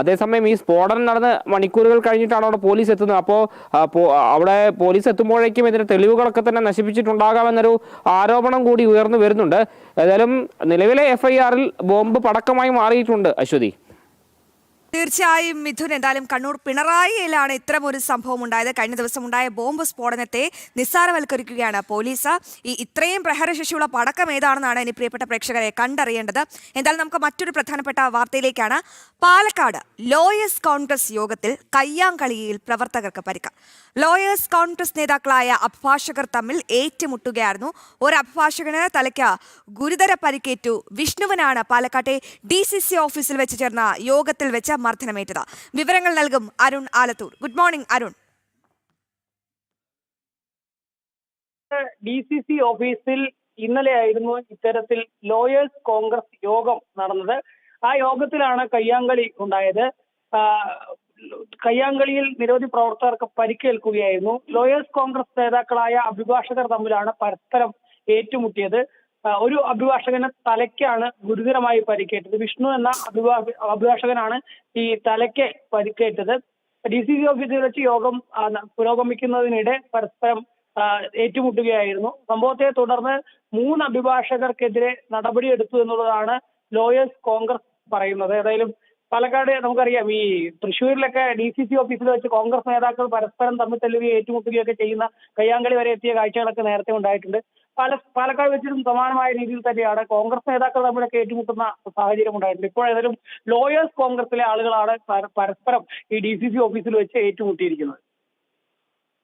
അതേസമയം ഈ സ്ഫോടനം നടന്ന് മണിക്കൂറുകൾ കഴിഞ്ഞിട്ടാണ് അവിടെ പോലീസ് എത്തുന്നത്. അപ്പോൾ അവിടെ പോലീസ് എത്തുമ്പോഴേക്കും ഇതിന്റെ തെളിവുകളൊക്കെ തന്നെ നശിപ്പിച്ചിട്ടുണ്ടാകാമെന്നൊരു ആരോപണം കൂടി ഉയർന്നു വരുന്നുണ്ട്. ഏതായാലും നിലവിലെ FIR-ൽ ബോംബ് പടക്കമായി മാറിയിട്ടുണ്ട്. അശ്വതി, തീർച്ചയായും മിഥുൻ, എന്തായാലും കണ്ണൂർ പിണറായിയിലാണ് ഇത്തരം ഒരു സംഭവം ഉണ്ടായത്. കഴിഞ്ഞ ദിവസം ഉണ്ടായ ബോംബ് സ്ഫോടനത്തെ നിസ്സാരവൽക്കരിക്കുകയാണ് പോലീസ്. ഇത്രയും പ്രഹരശേഷിയുള്ള പടക്കം ഏതാണെന്നാണ് ഇനി പ്രിയപ്പെട്ട പ്രേക്ഷകരെ കണ്ടറിയേണ്ടത്. എന്തായാലും നമുക്ക് മറ്റൊരു പ്രധാനപ്പെട്ട വാർത്തയിലേക്കാണ്. പാലക്കാട് ലോയേഴ്സ് കോൺഗ്രസ് യോഗത്തിൽ കയ്യാങ്കളിയിൽ പ്രവർത്തകർക്ക് പരിക്ക്. ലോയേഴ്സ് കോൺഗ്രസ് നേതാക്കളായ അഭിഭാഷകർ തമ്മിൽ ഏറ്റുമുട്ടുകയായിരുന്നു. ഒരു അഭിഭാഷകന് തലയ്ക്ക് ഗുരുതര പരിക്കേറ്റു. വിഷ്ണുവിനാണ് പാലക്കാട്ടെ DCC ഓഫീസിൽ വെച്ച് ചേർന്ന യോഗത്തിൽ വെച്ച് മർദ്ദനമേറ്റത്. വിവരങ്ങൾ നൽകും Arun Alathur. Good morning Arun. DCC ഓഫീസിൽ ഇന്നലെയായിരുന്നു ഇത്തരത്തിൽ ലോയേഴ്സ് കോൺഗ്രസ് യോഗം നടന്നത്. ആ യോഗത്തിലാണ് കയ്യാങ്കളി ഉണ്ടായത്. കയ്യാങ്കളിയിൽ നിരവധി പ്രവർത്തകർക്ക് പരിക്കേൽക്കുകയായിരുന്നു. ലോയേഴ്സ് കോൺഗ്രസ് നേതാക്കളായ അഭിഭാഷകർ തമ്മിലാണ് പരസ്പരം ഏറ്റുമുട്ടിയത്. ഒരു അഭിഭാഷകന് തലയ്ക്കാണ് ഗുരുതരമായി പരിക്കേറ്റത്. വിഷ്ണു എന്ന അഭിഭാഷകനാണ് ഈ തലയ്ക്ക് പരിക്കേറ്റത്. DCC ഓഫീസിൽ വെച്ച് യോഗം പുരോഗമിക്കുന്നതിനിടെ പരസ്പരം ഏറ്റുമുട്ടുകയായിരുന്നു. സംഭവത്തെ തുടർന്ന് 3 അഭിഭാഷകർക്കെതിരെ നടപടിയെടുത്തു എന്നുള്ളതാണ് ലോയേഴ്സ് കോൺഗ്രസ് പറയുന്നത്. ഏതായാലും പാലക്കാട് നമുക്കറിയാം, ഈ തൃശ്ശൂരിലൊക്കെ DCC ഓഫീസിൽ വെച്ച് കോൺഗ്രസ് നേതാക്കൾ പരസ്പരം തമ്മിൽ തല്ലുകയും ഏറ്റുമുട്ടുകയൊക്കെ ചെയ്യുന്ന കയ്യാങ്കളി വരെ എത്തിയ കാഴ്ചകളൊക്കെ നേരത്തെ ഉണ്ടായിട്ടുണ്ട്. പാലക്കാട് വെച്ചിട്ടും സമാനമായ രീതിയിൽ തന്നെയാണ് കോൺഗ്രസ് നേതാക്കൾ തമ്മിലൊക്കെ ഏറ്റുമുട്ടുന്ന സാഹചര്യം ഉണ്ടായിട്ടുണ്ട്. ഇപ്പോൾ ഏതായാലും ലോയേഴ്സ് കോൺഗ്രസിലെ ആളുകളാണ് പരസ്പരം ഈ DCC ഓഫീസിൽ വെച്ച് ഏറ്റുമുട്ടിയിരിക്കുന്നത്.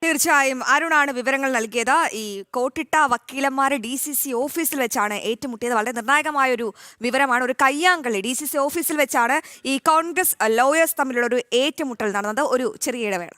തീർച്ചയായും അരുണാണ് വിവരങ്ങൾ നൽകിയത്. ഈ കോട്ടിട്ട വക്കീലന്മാരെ DCC ഓഫീസിൽ വെച്ചാണ് ഏറ്റുമുട്ടിയത്. വളരെ നിർണായകമായ ഒരു വിവരമാണ്. ഒരു കയ്യാങ്കളി DCC ഓഫീസിൽ വെച്ചാണ് ഈ കോൺഗ്രസ് ലോയേഴ്സ് തമ്മിലുള്ള ഒരു ഏറ്റുമുട്ടൽ നടന്നത്. ഒരു ചെറിയ ഇടവേള.